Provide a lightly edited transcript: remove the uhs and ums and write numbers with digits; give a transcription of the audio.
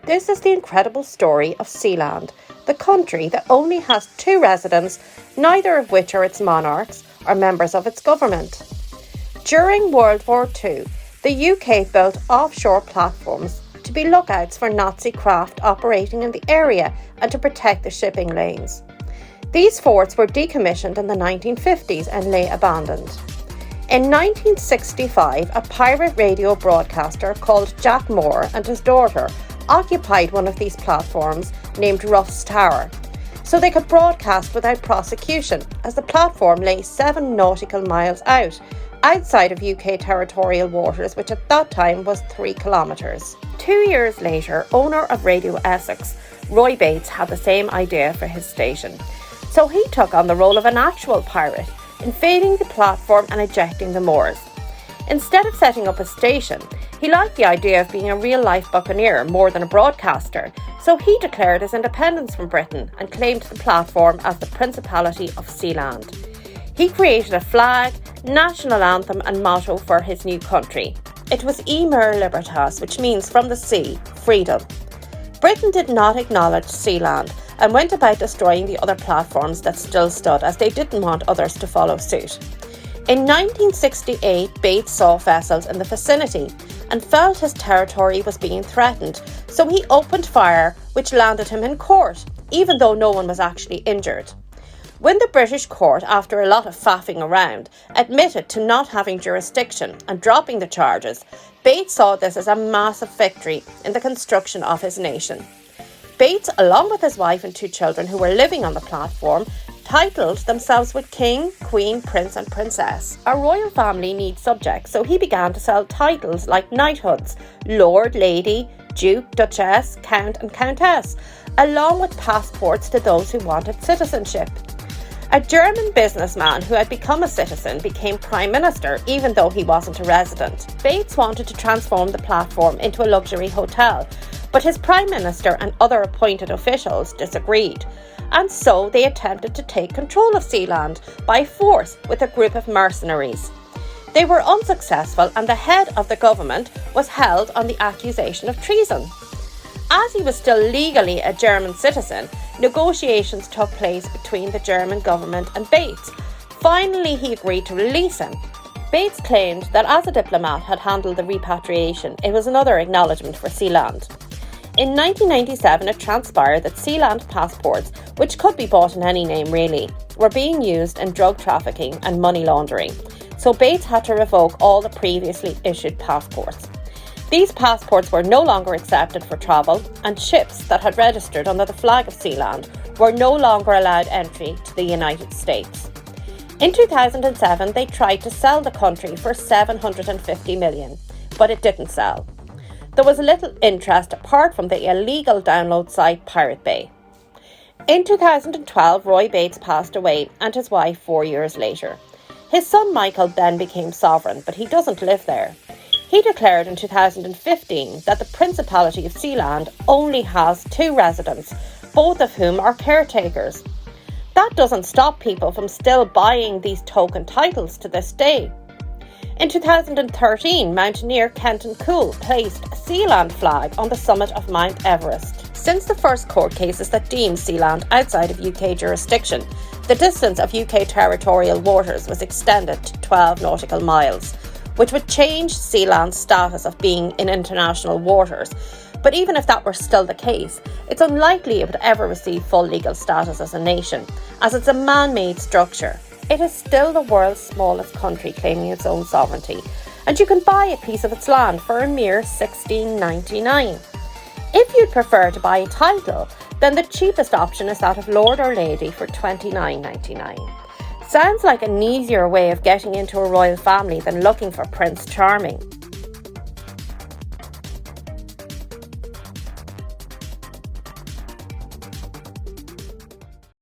This is the incredible story of Sealand, the country that only has 2 residents, neither of which are its monarchs or members of its government. During World War II, the UK built offshore platforms to be lookouts for Nazi craft operating in the area and to protect the shipping lanes. These forts were decommissioned in the 1950s and lay abandoned. In 1965, a pirate radio broadcaster called Jack Moore and his daughter occupied one of these platforms named Ruff's Tower, so they could broadcast without prosecution, as the platform lay 7 nautical miles outside of UK territorial waters, which at that time was 3 kilometres. 2 years later, owner of Radio Essex, Roy Bates, had the same idea for his station. So he took on the role of an actual pirate, invading the platform and ejecting the Moors. Instead of setting up a station, he liked the idea of being a real-life buccaneer more than a broadcaster, so he declared his independence from Britain and claimed the platform as the Principality of Sealand. He created a flag, national anthem and motto for his new country. It was E Mer Libertas, which means from the sea, freedom. Britain did not acknowledge Sealand and went about destroying the other platforms that still stood, as they didn't want others to follow suit. In 1968, Bates saw vessels in the vicinity and felt his territory was being threatened, so he opened fire, which landed him in court, even though no one was actually injured. When the British court, after a lot of faffing around, admitted to not having jurisdiction and dropping the charges, Bates saw this as a massive victory in the construction of his nation. Bates, along with his wife and 2 children who were living on the platform, titled themselves with King, Queen, Prince and Princess. A royal family needs subjects, so he began to sell titles like knighthoods, Lord, Lady, Duke, Duchess, Count and Countess, along with passports to those who wanted citizenship. A German businessman who had become a citizen became Prime Minister, even though he wasn't a resident. Bates wanted to transform the platform into a luxury hotel, but his Prime Minister and other appointed officials disagreed, and so they attempted to take control of Sealand by force with a group of mercenaries. They were unsuccessful, and the head of the government was held on the accusation of treason. As he was still legally a German citizen, negotiations took place between the German government and Bates. Finally, he agreed to release him. Bates claimed that as a diplomat had handled the repatriation, it was another acknowledgement for Sealand. In 1997, it transpired that Sealand passports, which could be bought in any name really, were being used in drug trafficking and money laundering, so Bates had to revoke all the previously issued passports. These passports were no longer accepted for travel, and ships that had registered under the flag of Sealand were no longer allowed entry to the United States. In 2007, they tried to sell the country for $750 million, but it didn't sell. There was little interest apart from the illegal download site Pirate Bay. In 2012, Roy Bates passed away, and his wife 4 years later. His son Michael then became sovereign, but he doesn't live there. He declared in 2015 that the Principality of Sealand only has 2 residents, both of whom are caretakers. That doesn't stop people from still buying these token titles to this day. In 2013, mountaineer Kenton Cool placed a Sealand flag on the summit of Mount Everest. Since the first court cases that deemed Sealand outside of UK jurisdiction, the distance of UK territorial waters was extended to 12 nautical miles, which would change Sealand's status of being in international waters. But even if that were still the case, it's unlikely it would ever receive full legal status as a nation, as it's a man-made structure. It is still the world's smallest country claiming its own sovereignty, and you can buy a piece of its land for a mere $16.99. If you'd prefer to buy a title, then the cheapest option is that of Lord or Lady for $29.99. Sounds like an easier way of getting into a royal family than looking for Prince Charming.